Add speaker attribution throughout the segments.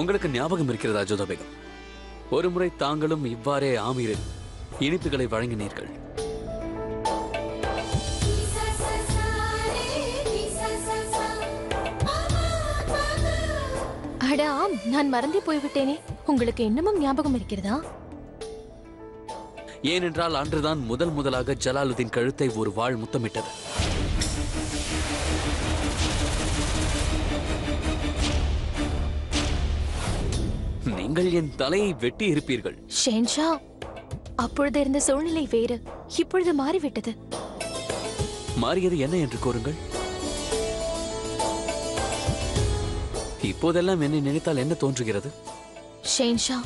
Speaker 1: உங்களுக்கு ஞாபகம் இருக்கிறதா ஜோதா பேகம்? ஒருமுறை தாங்களும் இவ்வாறே ஆமீரில் இனிப்புகளை வழங்கினீர்கள்.
Speaker 2: அட ஆம், நான் மறந்தே போய்விட்டேனே. உங்களுக்கு இன்னமும் ஞாபகம் இருக்கிறதா?
Speaker 1: ஏனென்றால் அன்றுதான் முதலாக ஜலாலுதீன் கழுத்தை ஒரு வாழ் முத்தமிட்டது. நீங்கள் என் தலையை வெட்டி இருப்பீர்கள்.
Speaker 2: ஷேன்ஷா, அப்பொழுது இருந்த சூழ்நிலை வேறு, இப்பொழுது மாறிவிட்டது.
Speaker 1: மாறியது என்ன என்று கூறுங்கள். இப்போதெல்லாம் என்னை நினைத்தால் என்ன தோன்றுகிறது?
Speaker 2: ஷேன்ஷா,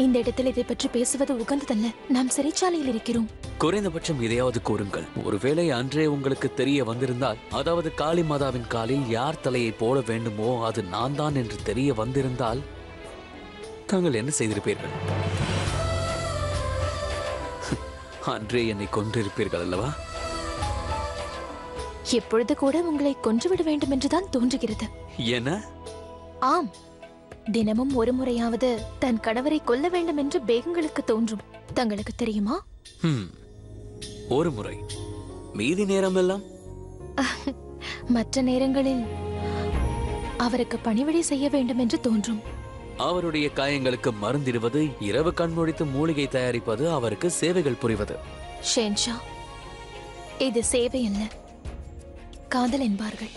Speaker 2: இந்த இடத்தில் இதை பற்றி பேசுவது உகந்ததல்ல. நாம் சிறைச்சாலையில் இருக்கிறோம்.
Speaker 1: குறைந்தபட்சம் இதையாவது கூறுங்கள். ஒருவேளை அன்றே உங்களுக்கு தெரிய வந்திருந்தால், அதாவது காளி மாதாவின் காலில் யார் தலையை போட வேண்டுமோ அது நான் தான் என்று தெரிய வந்திருந்தால் தாங்கள் என்ன செய்திருப்பீர்கள்? அன்றே என்னை கொன்றிருப்பீர்கள் அல்லவா?
Speaker 2: எப்பொழுது கூட உங்களை கொன்றுவிட வேண்டும் என்றுதான் தோன்றுகிறது.
Speaker 1: என்ன?
Speaker 2: ஆம், தினமும் ஒரு முறையாவது தன் கணவரை கொல்ல வேண்டும் என்று பேகங்களுக்கு தோன்றும். தங்களுக்கு தெரியுமா?
Speaker 1: ஒரு முறை. மீதி நேரமெல்லாம்
Speaker 2: மற்ற நேரங்களில் அவருக்கு பணிவிடை செய்ய வேண்டும் என்று தோன்றும்.
Speaker 1: அவருடைய காயங்களுக்கு மருந்திடுவது, இரவு கண்மொழித்து மூலிகை தயாரிப்பது, அவருக்கு சேவைகள் புரிவது.
Speaker 2: ஷேன்ஷா, இது சேவை அல்ல, காதல் என்பார்கள்.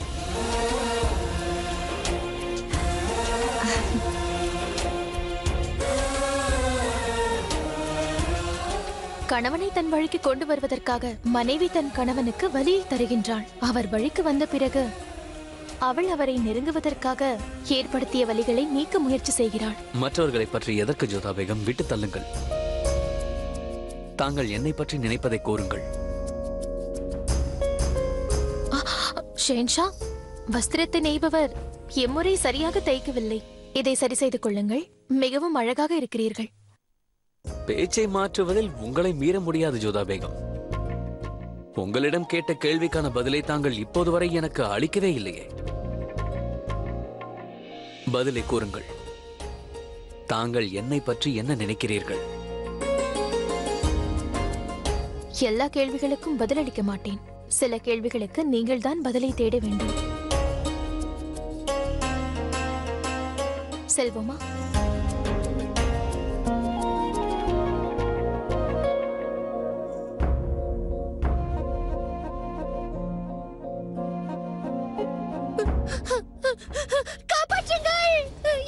Speaker 2: கணவனை தன் வழிக்கு கொண்டு வருவதற்காக மனைவி தன் கணவனுக்கு வலியை தருகின்றாள். அவர் வழிக்கு வந்த பிறகு அவள் அவரை நெருங்குவதற்காக ஏற்படுத்திய வலிகளை நீக்க முயற்சி செய்கிறாள்.
Speaker 1: மற்றவர்களை பற்றி எதற்கு ஜோதா பேகம்? விட்டு தள்ளுங்கள். தாங்கள் என்னை பற்றி நினைப்பதை கூறுங்கள்.
Speaker 2: ஷேன்ஷா, வஸ்திரத்தை நெய்பவர் எம்முறை சரியாக தைக்கவில்லை. இதை சரி செய்து கொள்ளுங்கள். மிகவும் அழகாக இருக்கிறீர்கள்.
Speaker 1: பேச்சை மாற்றுவதில் உங்களை மீற முடியாது ஜோதா பேகம். உங்களிடம் கேட்ட கேள்விக்கான பதிலை தாங்கள் இப்போது வரை எனக்கு அளிக்கவே இல்லையே. பதிலை கூறுங்கள். தாங்கள் என்னை பற்றி என்ன நினைக்கிறீர்கள்?
Speaker 2: எல்லா கேள்விகளுக்கும் பதிலளிக்க மாட்டேன். சில கேள்விகளுக்கு நீங்கள் தான் பதிலை தேட வேண்டும். செல்வோமா?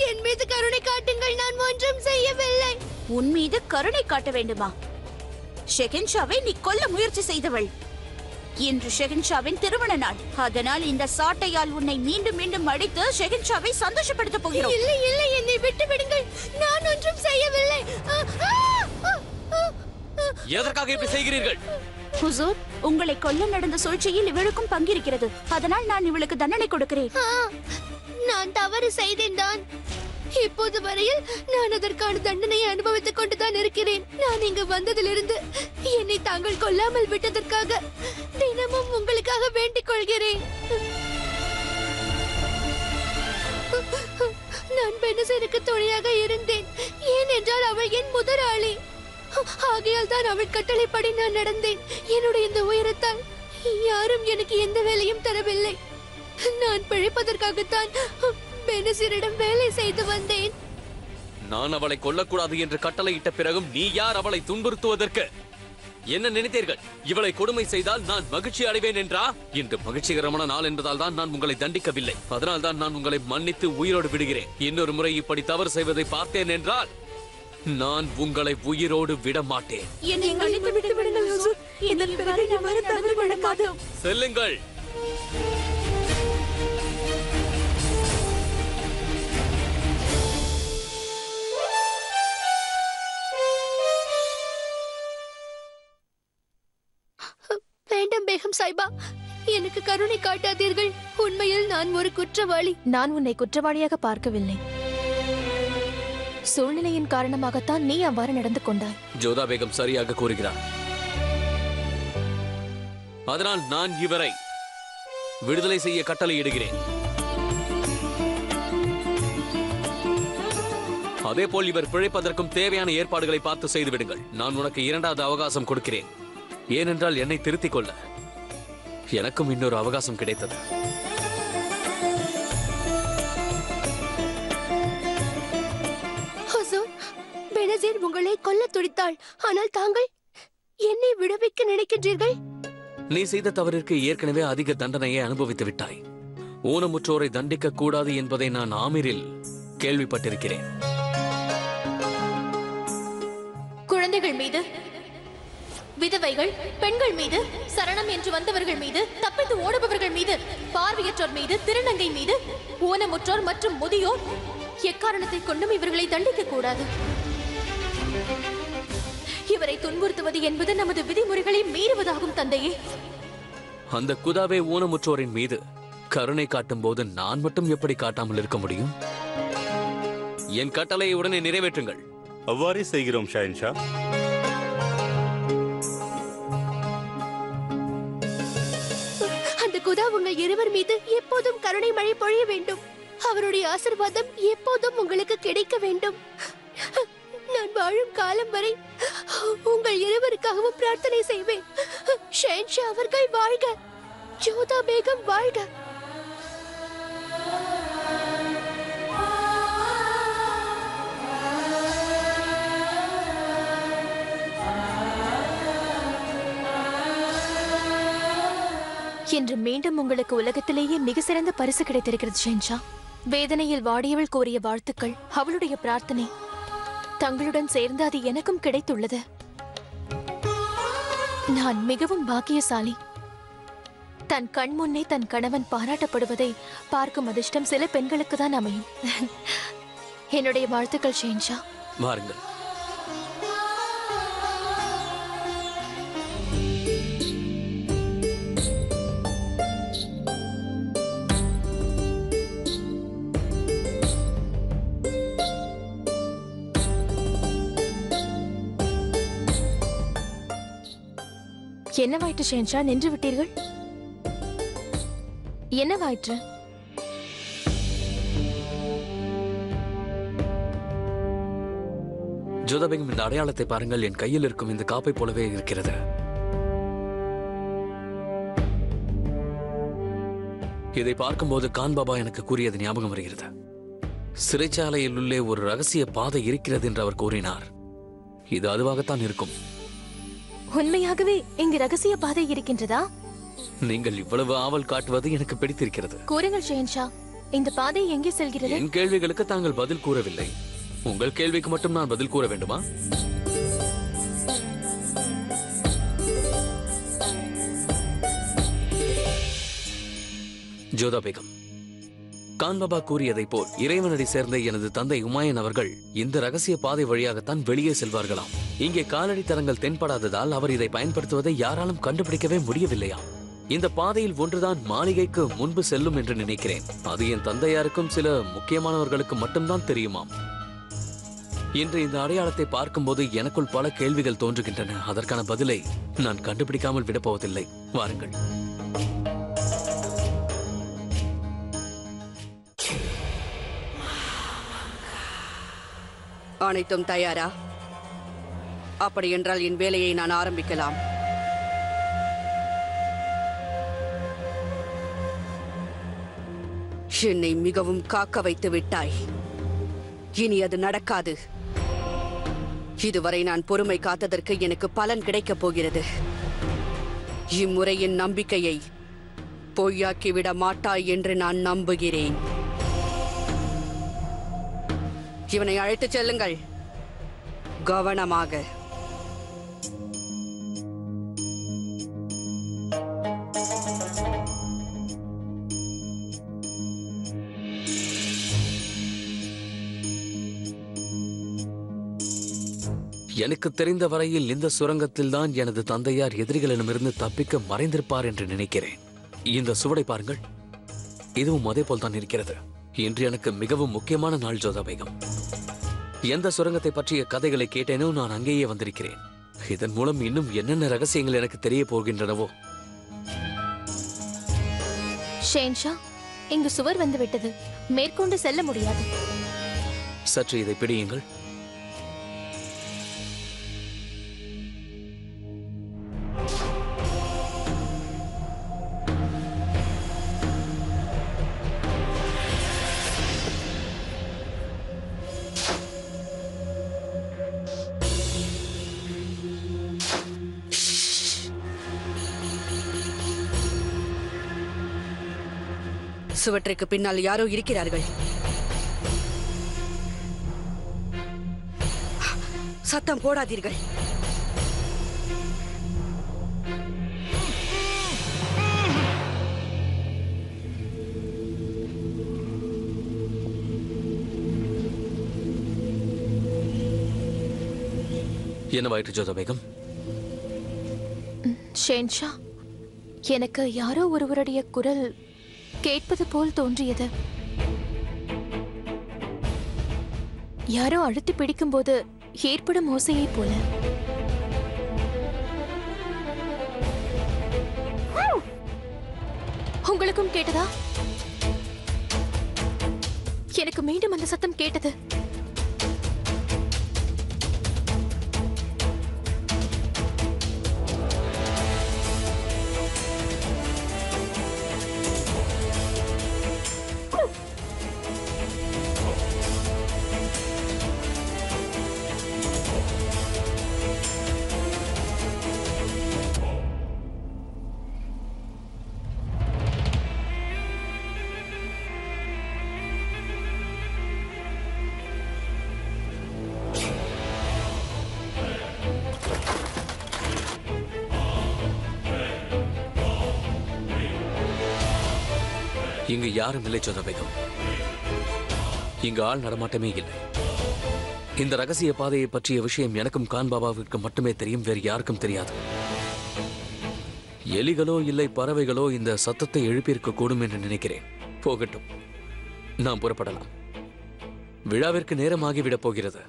Speaker 3: என் மீது கருணை காட்டுங்கள். நான் ஒன்றும் செய்யவில்லை.
Speaker 4: உன் மீது கருணை காட்ட வேண்டுமா? ஷெஹன்ஷாவை நீ கொல்ல முயற்சி செய்தவள். இன்று ஷெஹன்ஷாவின் திருமண நாள். அதனால் இந்த சாட்டையால் உன்னை மீண்டும் மீண்டும் அடித்து ஷெஹன்ஷாவை சந்தோஷப்படுத்த போகிறோம்.
Speaker 3: இல்லை இல்லை, என்னை விட்டு விடுங்கள். நான் ஒன்றும் செய்யவில்லை.
Speaker 1: எதற்காக இப்படி செய்கிறீர்கள்?
Speaker 4: ஹுசூர், உங்களை கொல்ல நடந்த சூழ்ச்சியில் இவளுக்கும் பங்கிருக்கிறது. அதனால் நான் இவளுக்கு தண்டனை கொடுக்கிறேன்.
Speaker 3: நான் தவறு செய்தேன் தான். இப்போது வரையில் நான் அதற்கான தண்டனையை அனுபவித்துக் கொண்டுதான் இருக்கிறேன். நான் இங்கு வந்ததிலிருந்து என்னை தாங்கள் கொல்லாமல் விட்டதற்காக தினமும் உங்களுக்காக வேண்டிக் கொள்கிறேன். நான் பெனசருக்கு துணையாக இருந்தேன். ஏனென்றால் அவள் என் முதலாளி. ஆகையால் தான் அவள் கட்டளைப்படி நான் நடந்தேன். என்னுடைய இந்த உயரத்தால் யாரும் எனக்கு எந்த வேலையும் தரவில்லை. நான் பிழைப்பதற்காகத்தான் பெனசரிடம் வேலை செய்து வந்தேன்.
Speaker 1: நான் அவளை கொல்லக்கூடாது என்று கட்டளையிட்ட பிறகும் நீ யார் அவளை துன்புறுத்துவதற்கு? என்ன நினைத்தீர்கள்? இவளை கொடுமை செய்தால் நான் மகிழ்ச்சி அடைவேன் என்றா? இன்று மகிழ்ச்சிகரமான நாள் என்பதால் தான் நான் உங்களை தண்டிக்கவில்லை. அதனால் தான் நான் உங்களை மன்னித்து உயிரோடு விடுகிறேன். இன்னொரு முறை இப்படி தவறு செய்வதை பார்த்தேன் என்றால் நான் உங்களை உயிரோடு விட மாட்டேன். செல்லுங்கள்.
Speaker 3: வேண்டாம் பேகம் சாய்பா, எனக்கு கருணை காட்டாதீர்கள். உண்மையில் நான் ஒரு குற்றவாளி.
Speaker 2: நான் உன்னை குற்றவாளியாக பார்க்கவில்லை. சூழ்நிலையின் காரணமாகத்தான் நீ அவ்வாறு நடந்து கொண்டாய்.
Speaker 1: ஜோதா பேகம் சரியாக கூறுகிறார். அதனால் நான் இவரை விடுதலை செய்ய கட்டளையிடுகிறேன். அதே போல் இவர் பிழைப்பதற்கும் தேவையான ஏற்பாடுகளை பார்த்து செய்து விடுங்கள். நான் உனக்கு 2வது அவகாசம் கொடுக்கிறேன். ஏனென்றால் என்னை திருத்திக் கொள்ள எனக்கும் இன்னொரு அவகாசம் கிடைத்தது.
Speaker 3: ஹுசூர், பெனசீர் உங்களை கொல்ல துடித்தாள். ஆனால் தாங்கள் என்னை விடுவிக்க நினைக்கின்றீர்கள்?
Speaker 1: நீ செய்த தவறிற்கு ஏற்கனவே அதிக தண்டனையை அனுபவித்து விட்டாய். ஊனமுற்றோரை தண்டிக்க கூடாது என்பதை நான் ஆமீரில் கேள்விப்பட்டிருக்கிறேன்.
Speaker 2: குழந்தைகள் மீது, விதவைகள், பெண்கள் மீது, சரணம் என்று வந்தவர்கள் மீது, தப்பித்து ஓடுபவர்கள் மீது, பார்வையற்றோர் மீது, திருநங்கை மீது, ஊனமுற்றோர் மற்றும் முதியோர் எக்காரணத்தை கொண்டும் இவர்களை தண்டிக்க கூடாது. இவரை துன்புறுத்துவது என்பது நமது விதிமுறைகளை மீறுவதாகும் தந்தையே.
Speaker 1: அந்த குதாவே ஊனமுற்றோரின் மீது கருணை காட்டும் போது நான் மட்டும் எப்படி காட்டாமல் இருக்க முடியும்? என் கட்டளையை உடனே நிறைவேற்றுங்கள்.
Speaker 5: அவ்வாறே செய்கிறோம் ஷஹன்ஷா.
Speaker 3: அந்த குதா உங்கள் இருவர் மீது எப்போதும் கருணை மழை பொழிய வேண்டும். அவருடைய ஆசீர்வாதம் எப்போதும் உங்களுக்கு கிடைக்க வேண்டும். நான் வாழும் காலம் வரை உங்கள் இருவருக்காகவும் பிரார்த்தனை செய்வேன். ஷஹன்ஷா அவர்கள் வாழ்க, ஜோதா பேகம் வாழ்க.
Speaker 2: இன்று மீண்டும் உங்களுக்கு உலகத்திலேயே மிக சிறந்த பரிசு கிடைத்திருக்கிறது ஷென்ஷா. வேதனையில் வாடியவள் கோரிய வாழ்த்துக்கள், அவளுடைய பிரார்த்தனை தங்களுடன் சேர்ந்து அது எனக்கும் கிடைத்துள்ளது. நான் மிகவும் பாக்கியசாலி. தன் கண் முன்னே தன் கணவன் பாராட்டப்படுவதை பார்க்கும் அதிர்ஷ்டம் சில பெண்களுக்கு தான் அமையும். என்னுடைய வாழ்த்துக்கள் ஷென்ஷா.
Speaker 1: வாருங்கள்.
Speaker 2: என்னவாயிற்று ஷென்ஷா? நின்று விட்டீர்கள். என்னவாயிற்று?
Speaker 1: ஜோதா பேகம், இந்த அடையாளத்தை பாருங்கள். என் கையில் இருக்கும் இந்த காப்பை போலவே இருக்கிறது. இதை பார்க்கும்போது கான் பாபா எனக்கு கூறியது ஞாபகம் வருகிறது. சிறைச்சாலையில் உள்ளே ஒரு ரகசிய பாதை இருக்கிறது என்று அவர் கூறினார். இது அதுவாகத்தான் இருக்கும்.
Speaker 2: உண்மையாகவே இங்கு ரகசிய பாதை இருக்கின்றதா?
Speaker 1: நீங்கள் இவ்வளவு ஆவல் காட்டுவது எனக்கு பிடித்திருக்கிறது.
Speaker 2: கூறுங்கள் ஷென்ஷா, இந்த பாதை எங்கே செல்கிறது?
Speaker 1: என் கேள்விகளுக்கு தாங்கள் பதில் கூறவில்லை. உங்கள் கேள்விக்கு மட்டும் நான் பதில் கூற வேண்டுமா? ஜோதா பேகம், கான் பாபா கூறியதை போல் இறைவனடி சேர்ந்த எனது தந்தை உமாயன் அவர்கள் இந்த ரகசிய பாதை வழியாகத்தான் வெளியே செல்வார்களாம். இங்கே காலடி தரங்கள் தென்படாததால் அவர் இதை பயன்படுத்துவதை யாராலும் கண்டுபிடிக்கவே முடியவில்லையா? இந்த பாதையில் ஒன்றுதான் மாளிகைக்கு முன்பு செல்லும் என்று நினைக்கிறேன். அது என் தந்தையாருக்கும் சில முக்கியமானவர்களுக்கு மட்டும்தான் தெரியுமாம். இன்று இந்த அடையாளத்தை பார்க்கும்போது எனக்குள் பல கேள்விகள் தோன்றுகின்றன. அதற்கான பதிலை நான் கண்டுபிடிக்காமல் விடப்போவதில்லை. வாருங்கள்.
Speaker 6: அனைத்தும் தயாரா? அப்படியென்றால் என் வேலையை நான் ஆரம்பிக்கலாம். என்னை மிகவும் காக்க வைத்து விட்டாய். இனி அது நடக்காது. இதுவரை நான் பொறுமை காத்ததற்கு எனக்கு பலன் கிடைக்கப் போகிறது. இம்முறை என் நம்பிக்கையை பொய்யாக்கிவிட மாட்டாய் என்று நான் நம்புகிறேன். இவனை அழைத்துச் செல்லுங்கள், கவனமாக.
Speaker 1: எனக்கு தெரிந்த வரையில் இந்த சுரங்கத்தில் தான் எனது தந்தையார் எதிரிகளிடமிருந்து தப்பிக்க மறைந்திருப்பார் என்று நினைக்கிறேன். இந்த சுவடை பாருங்கள், இதுவும் அதே போல் தான் இருக்கிறது. இன்று எனக்கு மிகவும் முக்கியமான நாள் ஜோதா பேகம். எந்த சுரங்கத்தை பற்றிய கதைகளை கேட்டேனோ நான் அங்கேயே வந்திருக்கிறேன். இதன் மூலம் இன்னும் என்னென்ன ரகசியங்கள் எனக்கு தெரிய போகின்றனவோ.
Speaker 2: ஷென்ஷா, இங்கு சுவர் வந்து விட்டது. மேற்கொண்டு செல்ல முடியாது.
Speaker 1: சற்று இதை பிடியுங்கள்.
Speaker 6: சுவற்றுக்கு பின்னால் யாரோ இருக்கிறார்கள். சத்தம் போடாதீர்கள்.
Speaker 1: என்னவாயிற்று ஜோதா பேகம்?
Speaker 2: ஷேன்ஷா, எனக்கு யாரோ ஒருவருடைய குரல் கேட்பது போல் தோன்றியது. யாரோ அழுத்தி பிடிக்கும் போது ஏற்படும் ஓசையை போல. உங்களுக்கும் கேட்டதா? எனக்கு மீண்டும் அந்த சத்தம் கேட்டது.
Speaker 1: இங்கு யாரும் இல்லை ஜோதா பேகம். இங்கு ஆள் நடமாட்டமே இல்லை. இந்த ரகசிய பாதையை பற்றிய விஷயம் எனக்கும் கான் பாபாவிற்கு மட்டுமே தெரியும், வேறு யாருக்கும் தெரியாது. எலிகளோ இல்லை பறவைகளோ இந்த சத்தத்தை எழுப்பியிருக்க கூடும் என்று நினைக்கிறேன். போகட்டும், நாம் புறப்படலாம். விழாவிற்கு நேரமாகிவிடப் போகிறது.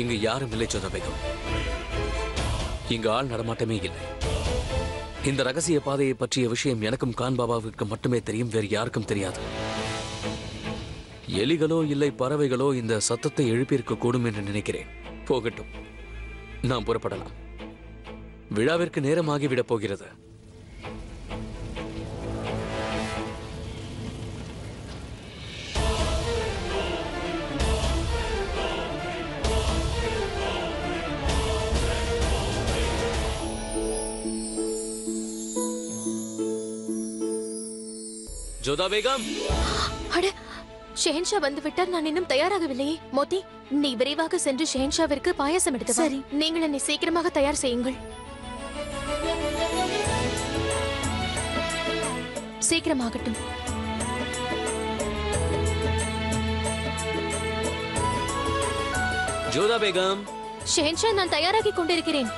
Speaker 1: இங்கு யாரும் இல்லை ஜோதா பேகம். இங்கு ஆள் நடமாட்டமே இல்லை. இந்த ரகசிய பாதையை பற்றிய விஷயம் எனக்கும் கான் பாபாவிற்கு மட்டுமே தெரியும், வேறு யாருக்கும் தெரியாது. எலிகளோ இல்லை பறவைகளோ இந்த சத்தத்தை எழுப்பியிருக்க கூடும் என்று நினைக்கிறேன். போகட்டும், நாம் புறப்படலாம். விழாவிற்கு நேரமாகிவிடப் போகிறது. ஜோதா பேகம்,
Speaker 2: அட, ஷெஹன்ஷா வந்து விட்டார். நான் இன்னும் தயாராகவில்லையே. மோதி, நீ விரைவாக சென்று ஷெஹன்ஷாவிற்கு பாயாசம் எடுத்து வா.
Speaker 3: சரி.
Speaker 2: நீங்கள் என்னை சீக்கிரமாக தயார் செய்யுங்கள். சீக்கிரமாகட்டும்.
Speaker 1: ஜோதா பேகம்.
Speaker 2: ஷெஹன்ஷா, நான் தயாராகி கொண்டிருக்கிறேன்.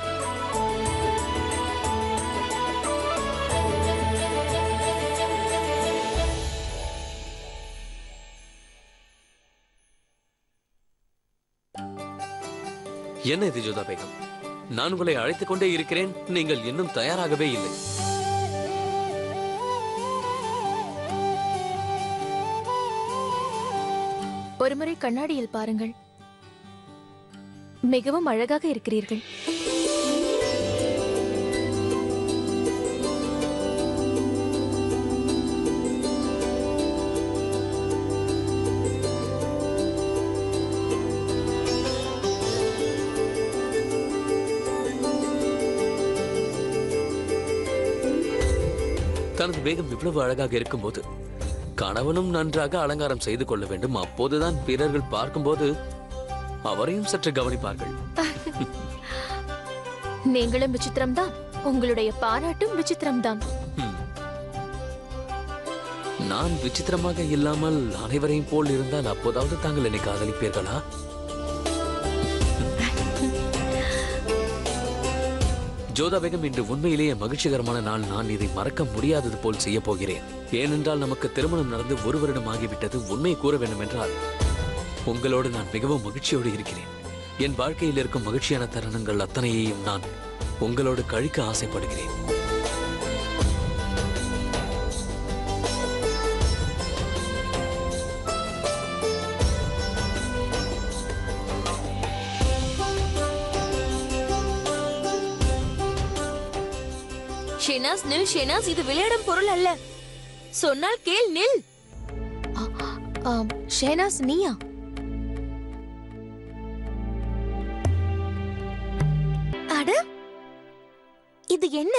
Speaker 1: என்ன இது ஜோதா பேகம்? நான் உங்களை அழைத்துக் கொண்டே இருக்கிறேன், நீங்கள் இன்னும் தயாராகவே இல்லை.
Speaker 2: ஒருமுறை கண்ணாடியில் பாருங்கள். மிகவும் அழகாக இருக்கிறீர்கள்.
Speaker 1: தனது பேகம் இவ்வளவு அழகாக இருக்கும்போது கணவனும் நன்றாக அலங்காரம் செய்து கொள்ள வேண்டும். அப்போதுதான் பிறர்கள் பார்க்கும்போது அவரையும் சற்று கவனிப்பார்கள்.
Speaker 2: நீங்களும் விசித்திரம்தான், உங்களுடைய பாராட்டும் விசித்திரம்தான்.
Speaker 1: நான் விசித்திரமாக இல்லாமல் அனைவரையும் போல் இருந்தால் அப்போதாவது தாங்கள் என்னை காதலிப்பீர்களா? ஜோதா பேகம், இன்று உண்மையிலேயே மகிழ்ச்சிகரமான நாள். நான் இதை மறக்க முடியாதது போல் செய்ய போகிறேன். ஏனென்றால் நமக்கு திருமணம் நடந்து 1 வருடம் ஆகிவிட்டது. உண்மையை கூற வேண்டும் என்றால் உங்களோடு நான் மிகவும் மகிழ்ச்சியோடு இருக்கிறேன். என் வாழ்க்கையில் இருக்கும் மகிழ்ச்சியான தருணங்கள் அத்தனையையும் நான் உங்களோடு கழிக்க ஆசைப்படுகிறேன்.
Speaker 3: ஷெனாஸ், நில் ஷெனாஸ், இது விளையாடும் பொருள் அல்ல. சொன்னால் கேள், நில்.
Speaker 2: ஷேனாஸ், நீயா?
Speaker 3: அட, இது என்ன?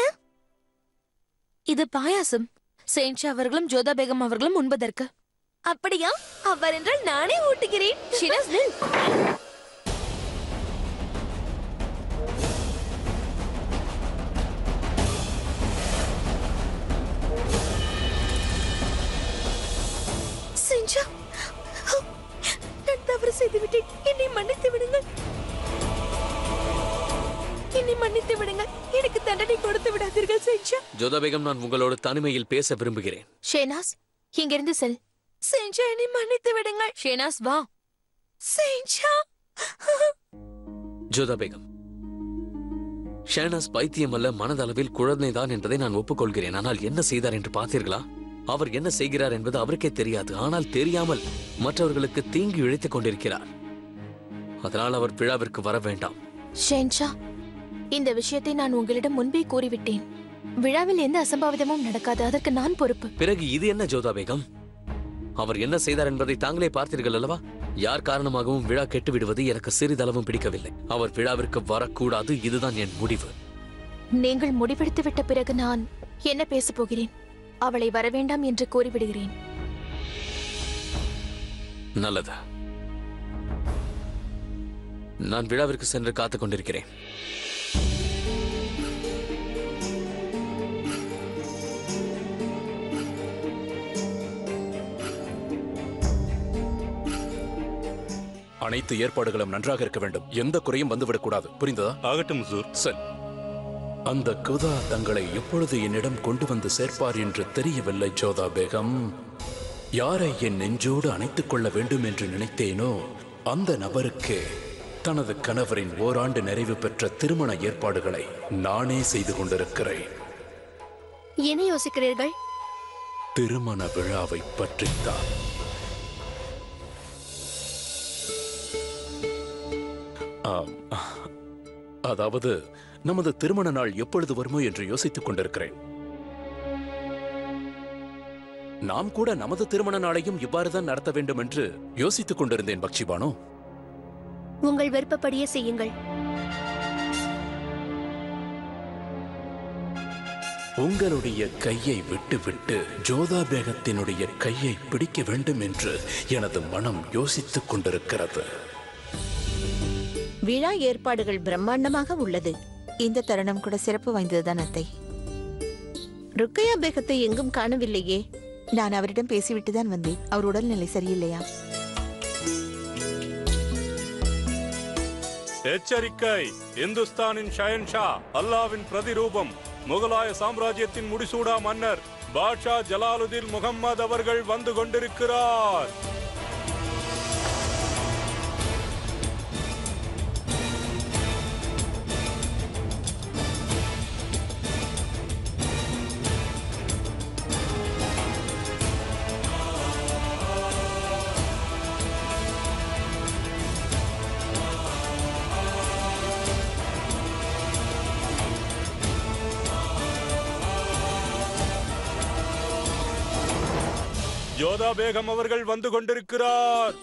Speaker 3: இது பாயாசம். செயின்ஷா அவர்களும் ஜோதா பேகம் அவர்களும் உண்பதற்கு. அப்படியா? அவர் என்றால் நானே ஊட்டுகிறேன். ஷெனாஸ், நில். செயின்ஷா, நான் தவறு செய்துவிட்டேன். என்னை மன்னித்து விடுங்கள். என்னை மன்னித்து விடுங்கள். எனக்கு தண்டனை கொடுத்து விடாதீர்கள் செயின்ஷா.
Speaker 1: ஜோதா பேகம், நான் உங்களோடு தனிமையில் பேச விரும்புகிறேன்.
Speaker 2: ஷேனாஸ், இங்கிருந்து செல்.
Speaker 3: செயின்ஷா, என்னை மன்னித்து விடுங்கள். ஷெனாஸ், வா. செயின்ஷா.
Speaker 1: ஜோதா பேகம், ஷேனாஸ் பைத்தியம் அல்ல, மனதளவில் குழந்தைதான் என்பதை நான் ஒப்புக்கொள்கிறேன். ஆனால் என்ன செய்தார் என்று பார்த்தீர்களா? அவர் என்ன செய்கிறார் என்பது அவருக்கே தெரியாது. ஆனால் தெரியாமல் மற்றவர்களுக்கு தீங்கு இழைத்துக் கொண்டிருக்கிறார். அதனால் அவர் விழாவிற்கு வர வேண்டாம்.
Speaker 2: ஷேன்ஷா, இந்த விஷயத்தை நான் உங்களிடம் முன்பே கூறிவிட்டேன். விழாவில் எந்த அசம்பாவிதமும் நடக்காது. அதற்கு நான் பொறுப்பு.
Speaker 1: பிறகு இது என்ன ஜோதா பேகம்? அவர் என்ன செய்தார் என்பதை தாங்களே பார்த்தீர்கள் அல்லவா? யார் காரணமாகவும் விழா கெட்டு விடுவது எனக்கு சிறிதளவும் பிடிக்கவில்லை. அவர் விழாவிற்கு வரக்கூடாது. இதுதான் என் முடிவு.
Speaker 2: நீங்கள் முடிவெடுத்து விட்ட பிறகு நான் என்ன பேசப் போகிறேன்? அவளை வரவேண்டாம் என்று கூறிவிடுகிறேன்.
Speaker 1: நல்லது. நான் விழாவிற்கு சென்று காத்துக் கொண்டிருக்கிறேன்.
Speaker 7: அனைத்து ஏற்பாடுகளும் நன்றாக இருக்க வேண்டும். எந்த குறையும் வந்துவிடக்கூடாது. புரிந்ததா?
Speaker 5: ஆகட்டும் ஹுசூர்.
Speaker 7: சரி. அந்த குதா தங்களை எப்பொழுது என்னிடம் கொண்டு வந்து சேர்ப்பார் என்று தெரியவில்லை ஜோதா பேகம். யாரை என் நெஞ்சோடு அணைத்துக் கொள்ள வேண்டும் என்று நினைத்தேனோ அந்த நபருக்கு தனது கணவரின் ஓராண்டு நிறைவு பெற்ற திருமண ஏற்பாடுகளை நானே செய்து கொண்டிருக்கிறேன்.
Speaker 3: என்ன யோசிக்கிறீர்கள்?
Speaker 7: திருமண விழாவை பற்றித்தான். அதாவது நமது திருமண நாள் எப்பொழுது வருமோ என்று யோசித்துக் கொண்டிருக்கிறேன். நாம் கூட நமது திருமண நாளையும் இவ்வாறுதான் நடத்த வேண்டும் என்று யோசித்துக் கொண்டிருந்தேன் பக்ஷிபானு.
Speaker 3: உங்கள் விருப்பப்படியே செய்யுங்கள்.
Speaker 7: உங்களுடைய கையை விட்டுவிட்டு ஜோதா பேகத்தினுடைய கையை பிடிக்க வேண்டும் என்று எனது மனம் யோசித்துக் கொண்டிருக்கிறது.
Speaker 8: விழா ஏற்பாடுகள் பிரம்மாண்டமாக உள்ளது. இந்த தருணம் கூட சிறப்பு வாய்ந்ததுதான் அத்தை. ருக்கையா பேகத்தை எங்கும் காணவில்லையே. நான் அவரிடம் பேசிவிட்டுதான் வந்தேன். அவர் உடல்நிலை சரியில்லையா?
Speaker 5: எச்சரிக்கை! இந்துஸ்தானின் ஷயன்ஷா, அல்லாவின் பிரதிரூபம், முகலாய சாம்ராஜ்யத்தின் முடிசூடா மன்னர் பாட்ஷா ஜலாலுதீன் முகம்மது அவர்கள் வந்து கொண்டிருக்கிறார். ஜோதா பேகம் அவர்கள் வந்து கொண்டிருக்கிறார்.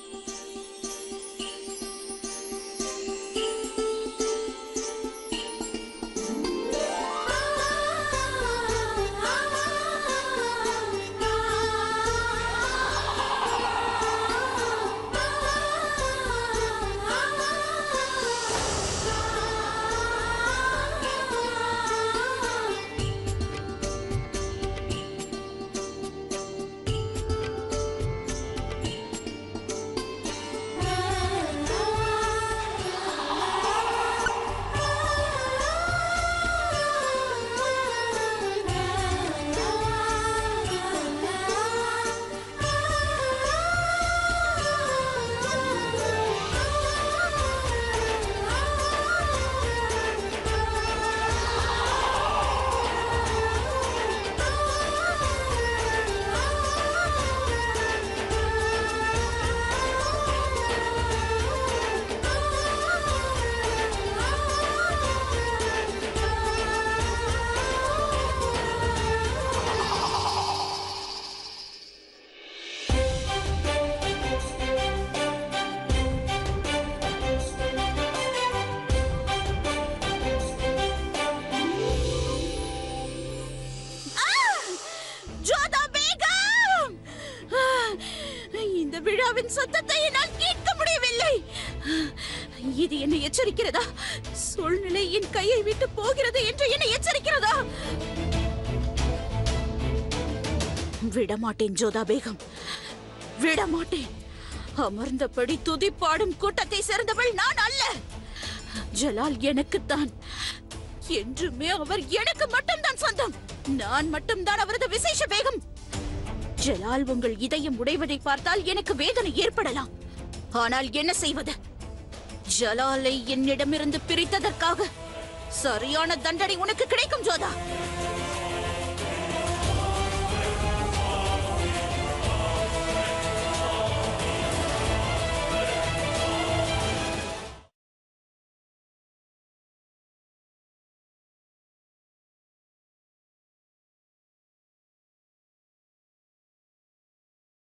Speaker 4: இந்த விழாவின் சத்தத்தை என்னால் கேட்க முடியவில்லை. இது என்னை எச்சரிக்கிறதா? சூழ்நிலை என் கையை விட்டு போகிறது என்று என்னை எச்சரிக்கிறதா? விடமாட்டேன் ஜோதா பேகம், விடமாட்டேன். அமர்ந்தபடி துதிப்பாடும் கூட்டத்தை சேர்ந்தவள் நான் அல்ல. ஜலால் எனக்குத்தான். என்றுமே அவர் எனக்கு மட்டும்தான் சொந்தம். நான் மட்டும்தான் அவரது விசேஷ பேகம். ஜலால் உங்கள் இதயம் உடைவதை பார்த்தால் எனக்கு வேதனை ஏற்படலாம். ஆனால் என்ன செய்வது? ஜலாலை என்னிடமிருந்து பிரித்ததற்காக சரியான தண்டனை உனக்கு கிடைக்கும் ஜோதா.